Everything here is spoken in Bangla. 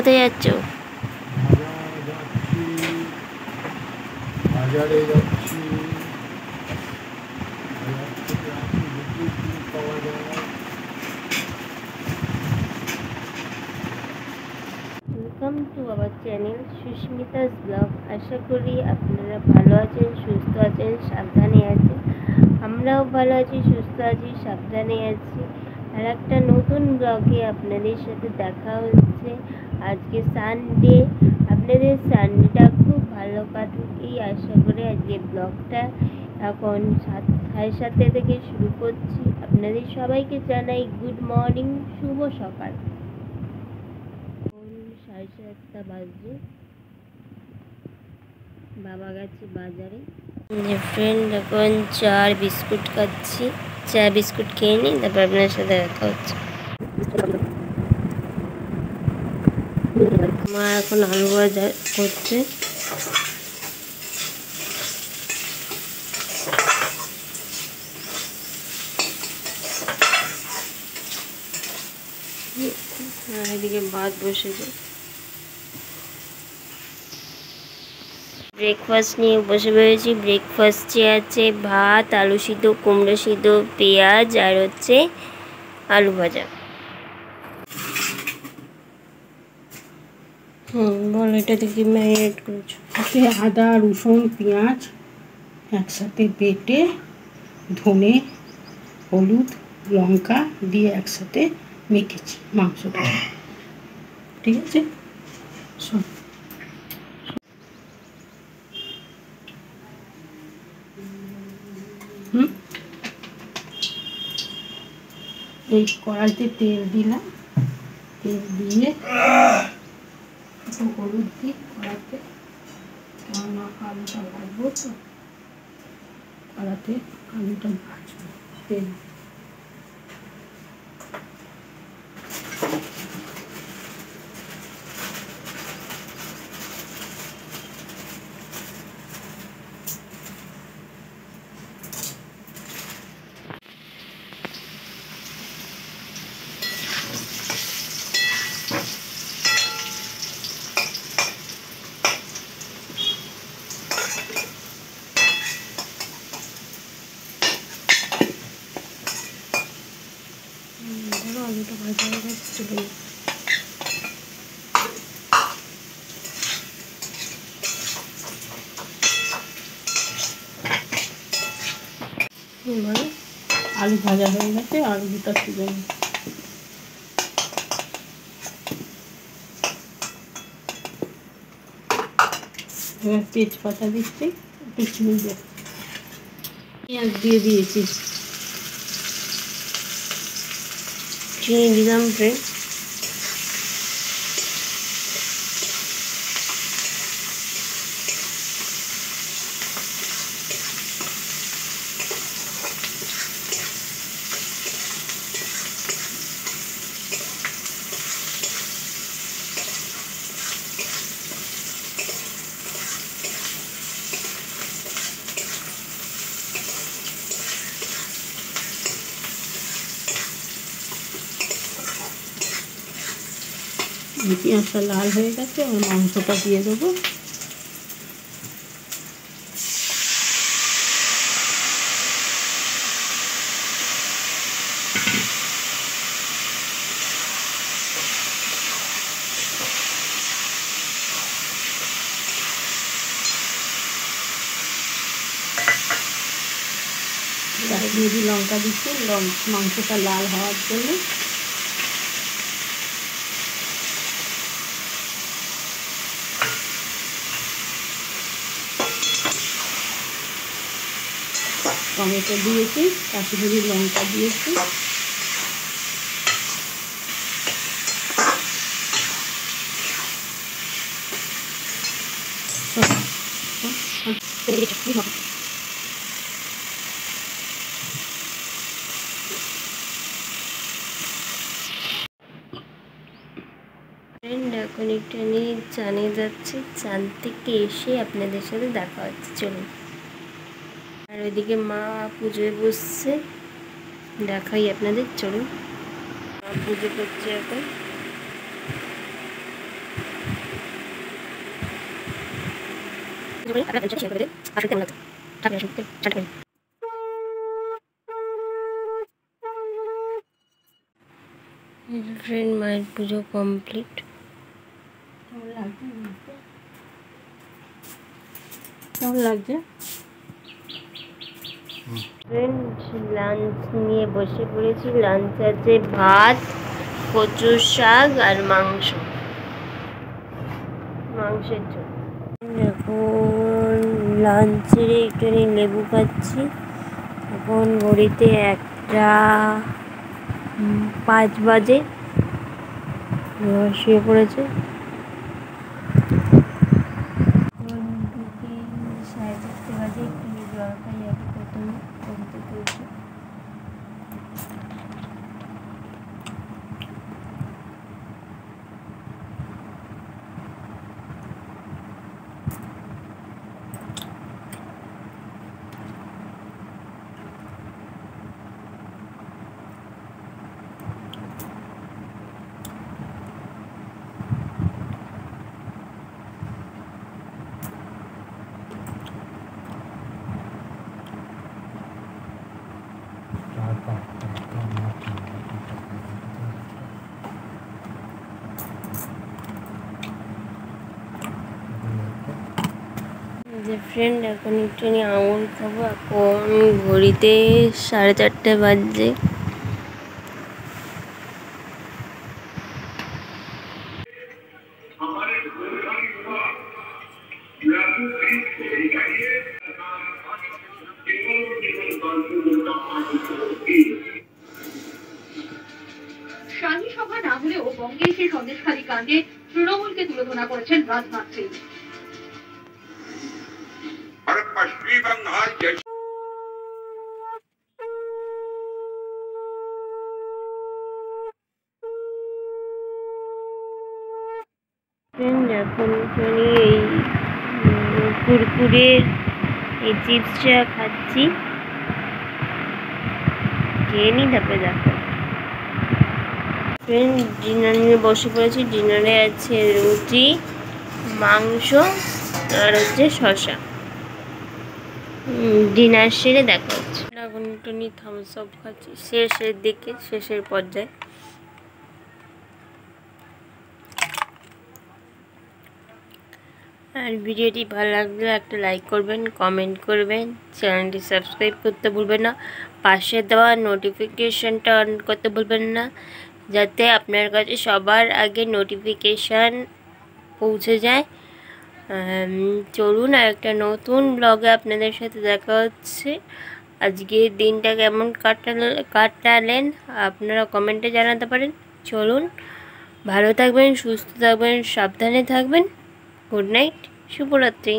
কোথায় যাচ্ছ? বাজারে যাচ্ছি। Welcome to our channel Susmita's blog. আশা করি আপনারা ভালো আছেন, সুস্থ আছেন, সাবধানে আছেন। আমরাও ভালো আছি, সুস্থ আছি, সাবধানে আছি। আর একটা নতুন ব্লগে আপনাদের সাথে দেখা হচ্ছে। আজকে সানডে, আপনাদের সানডেটা খুব ভালো কাটুক এই আশা করে আজকে ব্লগটা এখন 7:30 থেকে শুরু করছি। আপনাদের সবাইকে জানাই গুড মর্নিং, শুভ সকাল। 7:30 বাজে, বাবা গেছে বাজারে। ফ্রেন্ড এখন চা আর বিস্কুট খাচ্ছি। চা বিস্কুট খেয়ে নিই, তারপর আপনার সাথে দেখা হচ্ছে। মা এখন আলু ভাজা করছে। আর এদিকে ভাত বসেছে। ব্রেকফাস্ট নিয়ে বসে পড়েছি। ব্রেকফাস্টে আছে ভাত, আলু সিদ্ধ, কুমড়ো সিদ্ধ, পেঁয়াজ আর হচ্ছে আলু ভাজা। বলো, এটাতে কি ম্যারিনেট করেছো? এতে আদা, রসুন, পেঁয়াজ একসাথে বেটে, ধনে, হলুদ, লঙ্কা দিয়ে একসাথে মেখেছি মাংসটা। ঠিক আছে, শোন। এই কড়াইতে তেল দিলাম, তেল দিয়ে একটু হলুদ দিই কড়াতে, কেননা আলুটা ভাজবো তো, কড়াতে আলুটা ভাজবো। তেল আলুটা ভাজা হয়ে গেছে, তুলে এবারে আলু ভাজা হয়ে গেছে, আলুটা তুলে নিই। এবার তেজপাতা দিচ্ছি, একটু চিনি দিয়ে, পেঁয়াজ দিয়ে দিয়েছি। চিনি দিলাম ফ্রেন্ড। পেঁয়াজটা লাল হয়ে গেছে, আর মাংসটা দিয়ে দেবো। কাশ্মীরি লঙ্কা দিচ্ছি মাংসটা লাল হওয়ার জন্য। টমেটো দিয়েছি, কাশ্মীরি লঙ্কা দিয়েছি। ফ্রেন্ড এখন একটু আমি চানে যাচ্ছি, চান থেকে এসে আপনাদের সাথে দেখা হচ্ছে, চলুন। আর ওইদিকে মা পুজোয় বসছে, দেখাই আপনাদের, চলুন। মা পুজো করছে এখন। ফ্রেন্ড, মায়ের পুজো কমপ্লিট। কেমন লাগছে? ফ্রেন্ড, লাঞ্চ নিয়ে বসে পড়েছি। লাঞ্চ আছে ভাত, কচুর শাক আর মাংসের ঝোল। এখন লাঞ্চের একটুখানি লেবু খাচ্ছি। এখন ঘড়িতে 1:05 বাজে। শুয়ে পড়েছে। এখন 4:30 বাজে। একটু জল খাই আগে প্রথমে ঘুম থেকে উঠে। যে ফ্রেন্ড, এখন একটুখানি আঙুর খাবো। এখন ঘড়িতে 4:30 বাজছে। শাহী সভা না হলেও বঙ্গে এসে সন্দেশখালী কাণ্ডে তৃণমূলকে তুলোধনা করেছেন রাজনাথ সিং। पश्चिमी बंगाल ফ্রেন্ড, এখন একটুখানি এই কুরকুরের এই চিপসটা খাচ্ছি। খেয়ে নি, তারপরে দেখো। ফ্রেন্ড, ডিনার নিয়ে বসে পড়েছি। ডিনারে আছে রুটি, মাংস আর হচ্ছে শসা। ডিনার সেরে দেখা হচ্ছে। এখন একটুখানি থামস আপ খাচ্ছি। শেষের দিকে, শেষের পর্যায়ে। আর ভিডিওটি ভালো লাগলে একটা লাইক করবেন, কমেন্ট করবেন, চ্যানেলটি সাবস্ক্রাইব করতে ভুলবেন না, পাশে দেওয়া নোটিফিকেশানটা অন করতে ভুলবেন না, যাতে আপনার কাছে সবার আগে নোটিফিকেশান পৌঁছে যায়। চলুন, আর একটা নতুন ব্লগে আপনাদের সাথে দেখা হচ্ছে। আজকের দিনটা কেমন কাটালেন আপনারা কমেন্টে জানাতে পারেন। চলুন, ভালো থাকবেন, সুস্থ থাকবেন, সাবধানে থাকবেন। গুড নাইট, শুভরাত্রি।